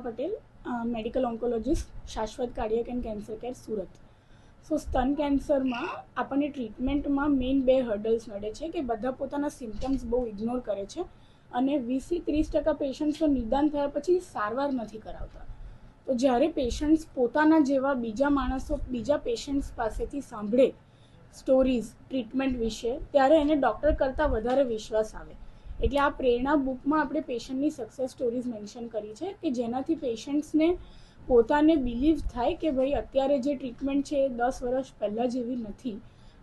Priyanka Patel, medical oncologist, Shashwat cardiac and cancer care, Surat. So સ્તન કેન્સરમાં આપણને ટ્રીટમેન્ટમાં મેઇન 2 હર્ડલ્સ નડે છે કે બધા પોતાના સિમ્ટમ્સ બહુ ઇગ્નોર કરે છે અને 20-30% પેશન્ટ્સ તો નિદાન થયા પછી સારવાર નથી કરાવતા. તો જ્યારે પેશન્ટ્સ પોતાના જેવા બીજા માણસો બીજા પેશન્ટ્સ પાસેથી સાંભળે સ્ટોરીઝ ટ્રીટમેન્ટ વિશે, ત્યારે એને ડૉક્ટર કરતાં વધારે વિશ્વાસ આવે. એટલે આ પ્રેરણા બુકમાં આપણે પેશન્ટની સક્સેસ સ્ટોરીઝ મેન્શન કરી છે કે જેનાથી પેશન્ટ્સને પોતાને બિલીવ થાય કે ભાઈ અત્યારે જે ટ્રીટમેન્ટ છે એ 10 વર્ષ પહેલાં જેવી નથી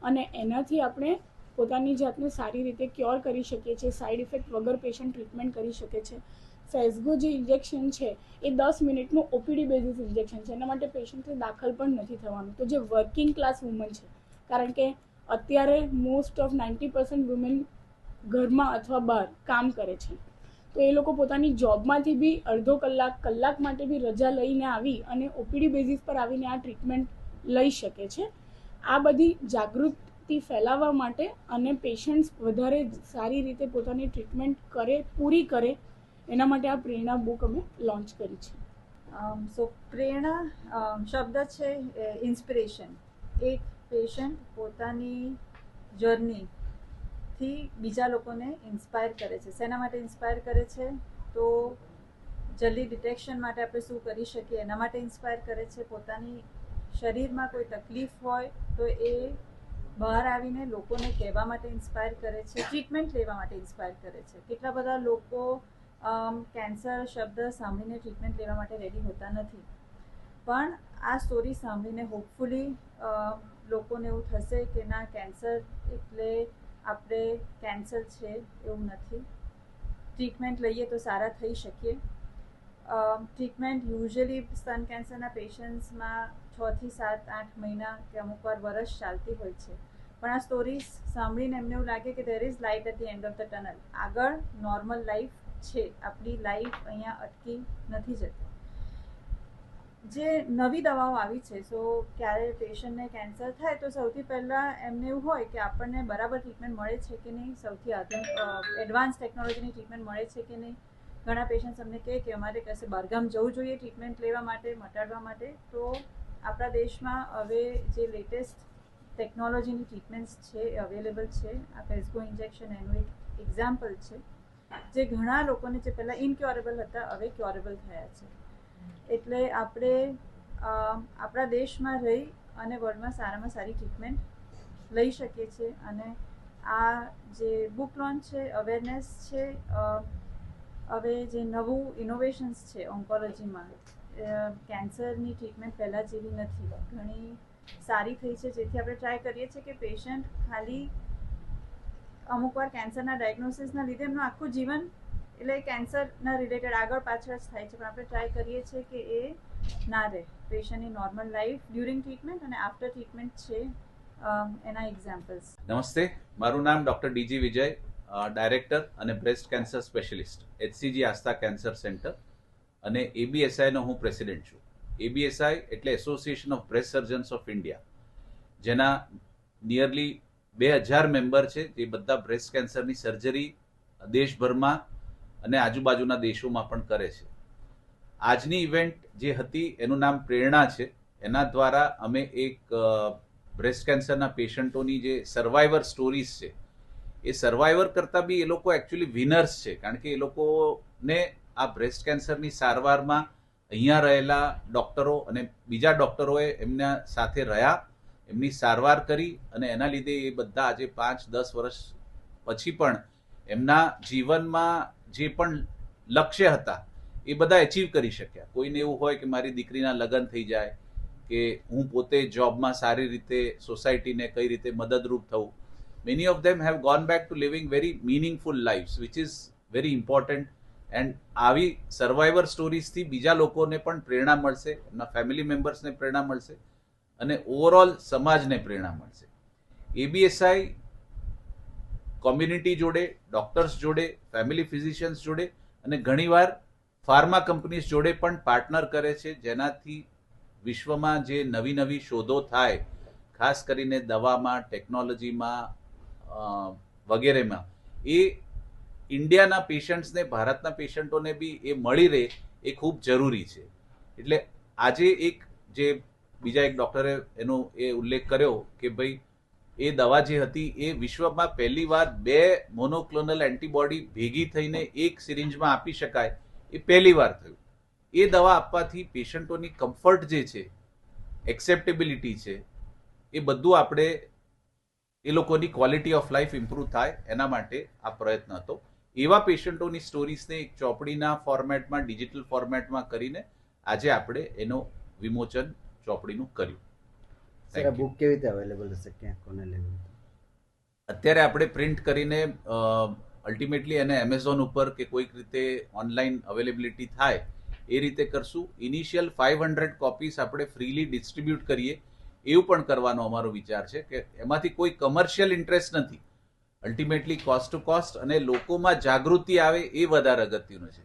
અને એનાથી આપણે પોતાની જાતને સારી રીતે ક્યોર કરી શકીએ છીએ, સાઈડ ઇફેક્ટ વગર પેશન્ટ ટ્રીટમેન્ટ કરી શકે છે. ફેઝગો જે ઇન્જેક્શન છે એ 10 મિનિટનું ઓપીડી બેઝિસ ઇન્જેક્શન છે, એના માટે પેશન્ટને દાખલ પણ નથી થવાનું. તો જે વર્કિંગ ક્લાસ વુમન છે, કારણ કે અત્યારે મોસ્ટ ઓફ 90% વુમેન ઘરમાં અથવા બહાર કામ કરે છે, તો એ લોકો પોતાની જોબમાંથી બી અડધો કલાક માટે બી રજા લઈને આવી અને ઓપીડી બેઝિસ પર આવીને આ ટ્રીટમેન્ટ લઈ શકે છે. આ બધી જાગૃતિ ફેલાવવા માટે અને પેશન્ટ્સ વધારે સારી રીતે પોતાની ટ્રીટમેન્ટ પૂરી કરે એના માટે આ પ્રેરણા બુક અમે લોન્ચ કરી છે. સો પ્રેરણા શબ્દ છે ઇન્સ્પિરેશન. એક પેશન્ટ પોતાની જર્નીથી બીજા લોકોને ઇન્સ્પાયર કરે છે. શેના માટે ઇન્સ્પાયર કરે છે? તો જલ્દી ડિટેક્શન માટે આપણે શું કરી શકીએ એના માટે ઇન્સ્પાયર કરે છે. પોતાની શરીરમાં કોઈ તકલીફ હોય તો એ બહાર આવીને લોકોને કહેવા માટે ઇન્સ્પાયર કરે છે, ટ્રીટમેન્ટ લેવા માટે ઇન્સ્પાયર કરે છે. કેટલા બધા લોકો કેન્સર શબ્દ સાંભળીને ટ્રીટમેન્ટ લેવા માટે રેડી હોતા નથી, પણ આ સ્ટોરી સાંભળીને હોપફુલી લોકોને એવું થશે કે ના, કેન્સર એટલે આપણે કેન્સર છે એવું નથી, ટ્રીટમેન્ટ લઈએ તો સારા થઈ શકીએ. ટ્રીટમેન્ટ યુઝ્યુઅલી સ્તન કેન્સરના પેશન્ટ્સમાં 6 થી 7-8 મહિના કે અમુક વાર વર્ષ ચાલતી હોય છે, પણ આ સ્ટોરીઝ સાંભળીને એમને એવું લાગે કે there is light at the end of the tunnel. આગળ નોર્મલ લાઈફ છે, આપણી લાઈફ અહીંયા અટકી નથી જતી. જે નવી દવાઓ આવી છે, સો ક્યારે પેશન્ટને કેન્સર થાય તો સૌથી પહેલાં એમને એવું હોય કે આપણને બરાબર ટ્રીટમેન્ટ મળે છે કે નહીં, સૌથી એડવાન્સ ટેકનોલોજીની ટ્રીટમેન્ટ મળે છે કે નહીં. ઘણા પેશન્ટ્સ અમને કહે કે અમારે કશે બહારગામ જવું જોઈએ ટ્રીટમેન્ટ લેવા માટે, મટાડવા માટે. તો આપણા દેશમાં હવે જે લેટેસ્ટ ટેકનોલોજીની ટ્રીટમેન્ટ્સ છે એ અવેલેબલ છે. આ ફેઝગો ઇન્જેક્શન એનું એક એક્ઝામ્પલ છે, જે ઘણા લોકોને જે પહેલાં ઇનક્યોરેબલ હતા હવે ક્યોરેબલ થયા છે. એટલે આપણે આપણા દેશમાં રહી અને વર્લ્ડમાં સારામાં સારી ટ્રીટમેન્ટ લઈ શકીએ છીએ. અને આ જે બુક લોન્ચ છે, અવેરનેસ છે, હવે જે નવું ઇનોવેશન્સ છે ઓન્કોલોજીમાં, કેન્સરની ટ્રીટમેન્ટ પહેલાં જેવી નથી, ઘણી સારી થઈ છે. જેથી આપણે ટ્રાય કરીએ છીએ કે પેશન્ટ ખાલી અમુક વાર કેન્સરના ડાયગ્નોસિસના લીધે એમનું આખું જીવન એટલે કેન્સરના રિલેટેડ આગળ પાછળ જ થાય છે, પણ આપણે ટ્રાય કરીએ છીએ કે એ ના રહે. પેશન્ટની નોર્મલ લાઈફ ડ્યુરિંગ ટ્રીટમેન્ટ અને આફ્ટર ટ્રીટમેન્ટ છે એના એક્ઝામ્પલ્સ. નમસ્તે, મારું નામ ડૉક્ટર ડીજી વિજય, ડાયરેક્ટર અને બ્રેસ્ટ કેન્સર સ્પેશિયલિસ્ટ, HCG આસ્થા કેન્સર સેન્ટર, અને ABSIનો હું પ્રેસિડેન્ટ છું. ABSI એટલે association of breast surgeons of India, જેના નિયરલી 2000 મેમ્બર છે, જે બધા બ્રેસ્ટ કેન્સરની સર્જરી દેશભરમાં અને આજુબાજુના દેશોમાં પણ કરે છે. આજની ઇવેન્ટ જે હતી એનું નામ પ્રેરણા છે. એના દ્વારા અમે એક બ્રેસ્ટ કેન્સરના પેશન્ટોની જે સર્વાઈવર સ્ટોરીઝ છે, એ સર્વાઈવર કરતાં બી એ લોકો એકચ્યુઅલી વિનર્સ છે, કારણ કે એ લોકોને આ બ્રેસ્ટ કેન્સરની સારવારમાં અહીંયા રહેલા ડૉક્ટરો અને બીજા ડૉક્ટરોએ એમના સાથે રહ્યા, એમની સારવાર કરી, અને એના લીધે એ બધા આજે 5-10 વર્ષ પછી પણ એમના જીવનમાં જે પણ લક્ષ્ય હતા એ બધા એચીવ કરી શક્યા. કોઈને એવું હોય કે મારી દીકરીના લગ્ન થઈ જાય, કે હું પોતે જોબમાં સારી રીતે સોસાયટીને કઈ રીતે મદદરૂપ થવું. Many of them have gone back to living very meaningful lives, which is very important. And આવી સર્વાઈવર સ્ટોરીઝથી બીજા લોકોને પણ પ્રેરણા મળશે, એમના ફેમિલી મેમ્બર્સને પ્રેરણા મળશે અને ઓવરઓલ સમાજને પ્રેરણા મળશે. ABSI કોમ્યુનિટી જોડે, ડૉક્ટર્સ જોડે, ફેમિલી ફિઝિશિયન્સ જોડે અને ઘણીવાર ફાર્મા કંપનીઝ જોડે પણ પાર્ટનર કરે છે, જેનાથી વિશ્વમાં જે નવી નવી શોધો થાય, ખાસ કરીને દવામાં, ટેકનોલોજીમાં વગેરેમાં, એ ઇન્ડિયાના પેશન્ટ્સને, ભારતના પેશન્ટોને બી એ મળી રહે એ ખૂબ જરૂરી છે. એટલે આજે જે બીજા એક ડૉક્ટરે એનો એ ઉલ્લેખ કર્યો કે ભાઈ એ દવા જે હતી એ વિશ્વમાં પહેલીવાર 2 મોનોક્લોનલ એન્ટીબોડી ભેગી થઈને એક સિરિંજમાં આપી શકાય એ પહેલીવાર થયું. એ દવા આપવાથી પેશન્ટોની કમ્ફર્ટ જે છે, એક્સેપ્ટેબિલિટી છે, એ બધું આપણે એ લોકોની ક્વોલિટી ઓફ લાઈફ ઇમ્પ્રૂવ થાય એના માટે આ પ્રયત્ન હતો. એવા પેશન્ટોની સ્ટોરીઝને એક ચોપડીના ફોર્મેટમાં, ડિજિટલ ફોર્મેટમાં કરીને આજે આપણે એનો વિમોચન ચોપડીનું કર્યું. સર આ બુક કેવી રીતે અવેલેબલ હશે, ક્યાં કોને લેવું? અત્યારે આપણે પ્રિન્ટ કરીને અલ્ટિમેટલી એને એમેઝોન ઉપર કે કોઈક રીતે ઓનલાઈન અવેલેબિલિટી થાય એ રીતે કરશું. ઇનિશિયલ 500 કોપીસ આપણે ફ્રીલી ડિસ્ટ્રીબ્યુટ કરીએ એવું પણ કરવાનો અમારો વિચાર છે કે એમાંથી કોઈ કમર્શિયલ ઇન્ટરેસ્ટ નથી. અલ્ટિમેટલી કોસ્ટ ટુ કોસ્ટ અને લોકોમાં જાગૃતિ આવે એ વધારે અગત્યનું છે.